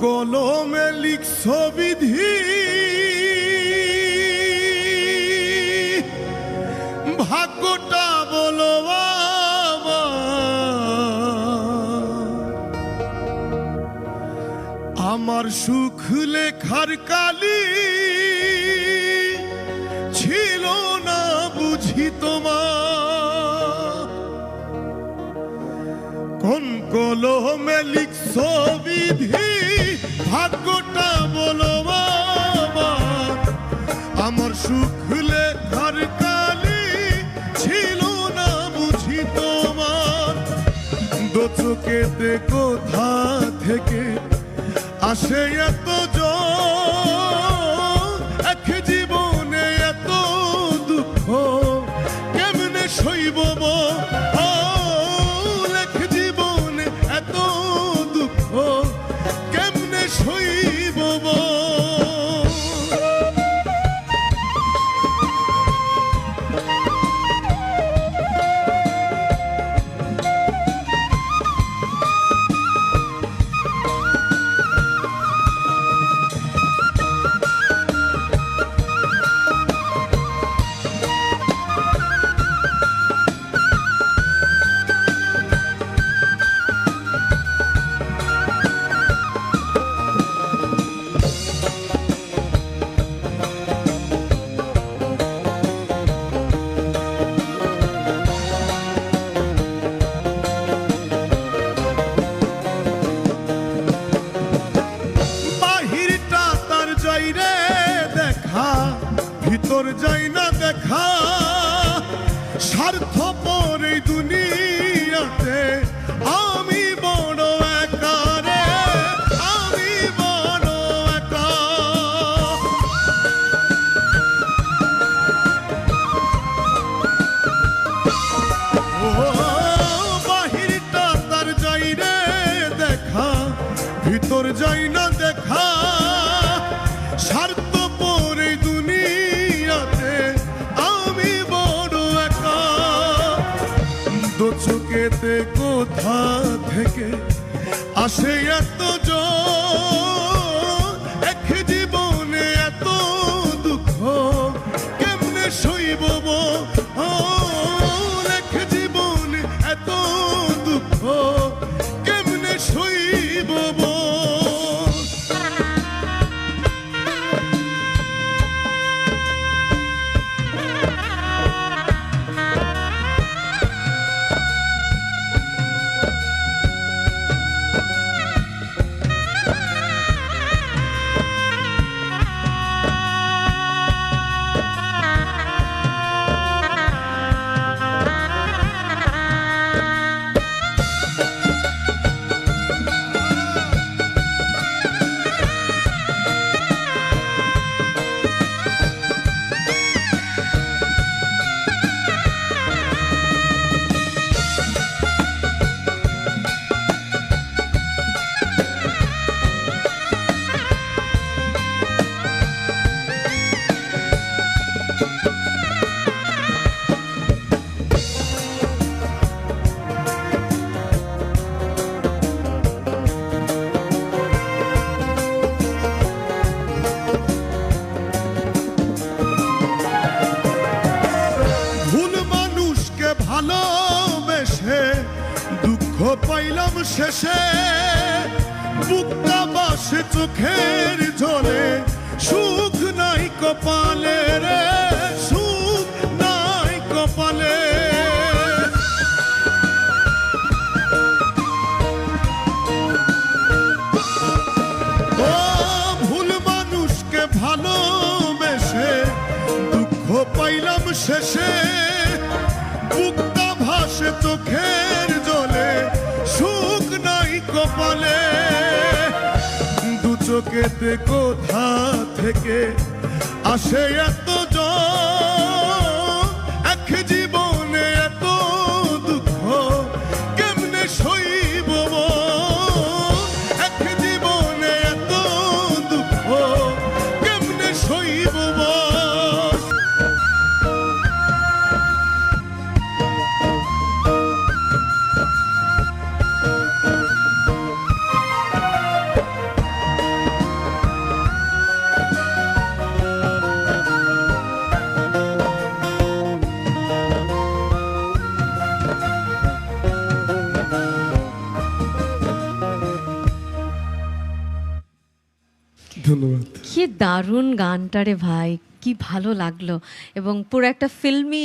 কলমে লিখছো বিধি, ভাগ্যটা বলো আমার সুখ লেখার কালি ছিল না বুঝি তোমার। কোন কলমে লিখছো বিধি, ভাগ্যটা বলো আমার সুখ লেখার কালি ছিল না বুঝি তোমার। দু চোখেতে কোথা থেকে আসে এত জোর, এক জীবনে এত দুঃখ কেমনে সইব এক জীবনে এত দুঃখ কেমনে সইব। ভিতর যাই না দেখা, স্বার্থপর এই দুনিয়াতে আমি বড় একা রে, আমি বড় একা। ও বাহিরটা তার যাই রে দেখা, ভিতর যাই না দেখা, স্বার্থপর এই দুনিয়াতে আমি বড় একা। দু চোখেতে কোথা থেকে আসে এত জোর, এক জীবনে এত দুঃখ কেমনে সইব এক জীবনে এত দুঃখ কেমনে সইব। ভালোবেসে দুঃখ পাইলাম শেষে, বুকটা বাসে চোখের জলে, সুখ নাই কপালে রে, সুখ নাই কপালে। ও ভুল মানুষকে ভালোবেসে দুঃখ পাইলাম শেষে, বুকটা ভাসে চোখের জলে, সুখ নাই কপালে। দু চোখেতে কোথা থেকে আসে এত জোর, এক জীবনে এত দুঃখ কেমনে সইব এক জীবনে এত দুঃখ কেমনে সইব। ধন্যবাদ। কি দারুণ গানটা রে ভাই, কি ভালো লাগলো, এবং পুরো একটা ফিল্মি